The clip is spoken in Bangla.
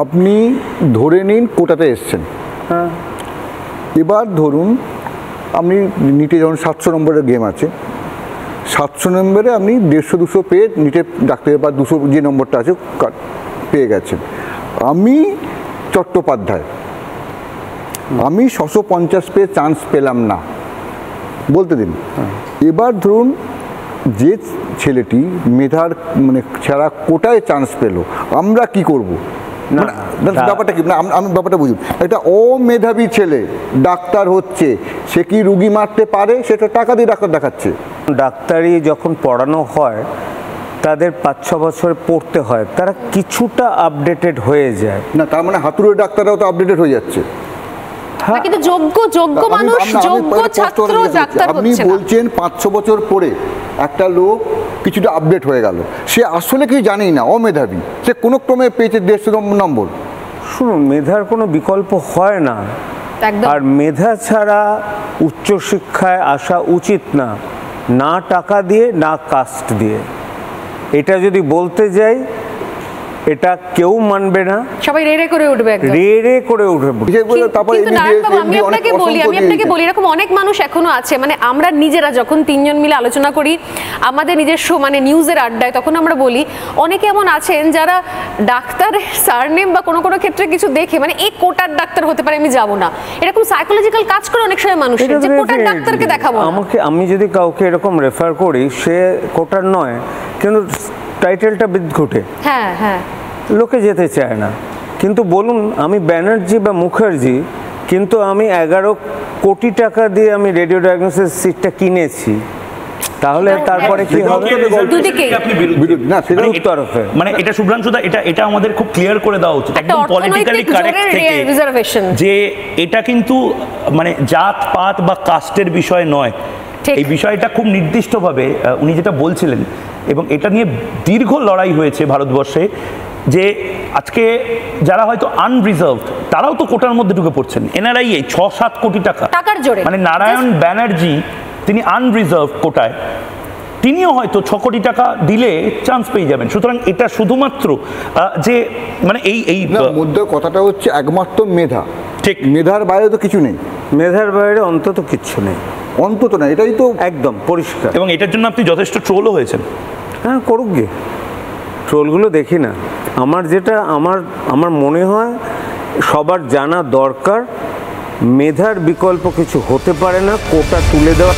আপনি ধরে নিন কোটাতে এসছেন, হ্যাঁ, এবার ধরুন আপনি নিটে যখন 700 নম্বরের গেম আছে, 700 নম্বরে আপনি 150-200 পেয়ে নিটে ডাকতে, বা 200 যে নম্বরটা আছে পেয়ে গেছেন। আমি চট্টোপাধ্যায়, আমি 650 পেয়ে চান্স পেলাম না, বলতে দিন। এবার ধরুন যে ছেলেটি মেধার মানে ছাড়া কোটায় চান্স পেল, আমরা কি করব? ব্যাপারটা কি না, আমি ব্যাপারটা বুঝুন। একটা অমেধাবী ছেলে ডাক্তার হচ্ছে, সে কি রুগী মারতে পারে? সেটা টাকা দিয়ে ডাক্তার দেখাচ্ছে। ডাক্তারি যখন পড়ানো হয় তাদের 5-6 বছর পড়তে হয়, তারা কিছুটা আপডেটেড হয়ে যায় না, তার মানে হাতুড়ের ডাক্তাররাও তো আপডেটেড হয়ে যাচ্ছে। কিন্তু যোগ্য মানুষ, যোগ্য ছাত্র ডাক্তার আপনি হচ্ছে না। বলছেন 500 বছর পরে একটা লোক কিছুটা আপডেট হয়ে গেল, সে আসলে কি জানেই না, অমেধাবী, সে কোনো ক্রমে পেয়েছে 150 নম্বর। শুনুন, মেধার কোনো বিকল্প হয় না, একদম। আর মেধা ছাড়া উচ্চশিক্ষায় আসা উচিত না, না টাকা দিয়ে না কাস্ট দিয়ে। এটা যদি বলতে যাই এটা কেউ মানবে না, সবাই রে করে উঠবে, একদম রে করে উঠবে। কিন্তু নারায়ণবাবু, আমি আপনাকে বলি এরকম অনেক মানুষ এখনো আছে, মানে আমরা নিজেরা যখন তিনজন মিলে আলোচনা করি আমাদের নিজস্ব মানে নিউজের আড্ডায়, তখন আমরা বলি অনেকে এমন আছেন যারা ডাক্তারের সারনেম বা কোনো কোনো ক্ষেত্রে কিছু দেখে মানে এই কোটার ডাক্তার হতে পারে, আমি যাব না, এরকম সাইকোলজিক্যাল কাজ করে অনেক সময় মানুষের, যে কোটার ডাক্তারকে দেখাবো। আমি যদি কাউকে এরকম রেফার করি, সে কোটার নয় কিন্তু টাইটেলটা বিদ্ঘুটে, হ্যাঁ হ্যাঁ, লোকে যেতে চায় না। কিন্তু বলুন, আমি ব্যানার্জি বা মুখার্জি, কিন্তু আমি 11 কোটি টাকা দিয়ে আমি রেডিও ডায়াগনোসিস সিটটা কিনেছি, তাহলে তারপরে কি হবে? মানে এটা শুভ্রাংশুদা, এটা আমাদের খুব ক্লিয়ার করে দেওয়া উচিত একদম পলিটিক্যালি কারেক্ট থেকে, যে এটা কিন্তু মানে জাত পাত বা কাস্টের বিষয় নয়, এই বিষয়টা খুব নির্দিষ্টভাবে উনি যেটা বলছিলেন, এবং এটা নিয়ে দীর্ঘ লড়াই হয়েছে ভারতবর্ষে, যে আজকে যারা হয়তো আনরিজার্ভড তারাও তো কোটার মধ্যে ঢুকে পড়ছেন। এনআরআই 6-7 কোটি টাকার জোরে, মানে নারায়ণ ব্যানার্জি তিনি আনরিজার্ভড কোটায়, তিনিও হয়তো 6 কোটি টাকা দিলে চান্স পেয়ে যাবেন। সুতরাং এটা শুধুমাত্র যে মানে এই মধ্যে কথাটা হচ্ছে একমাত্র মেধা, ঠিক, মেধার বাইরে তো কিছু নেই, মেধার বাইরে অন্তত কিচ্ছু নেই, অন্তত না, এটাই তো একদম পরিষ্কার। এবং এটার জন্য আপনি যথেষ্ট ট্রোলও হয়েছেন। হ্যাঁ, করুক গে, ট্রোলগুলো দেখি না। আমার মনে হয় সবার জানা দরকার মেধার বিকল্প কিছু হতে পারে না, কোটা তুলে দেওয়া।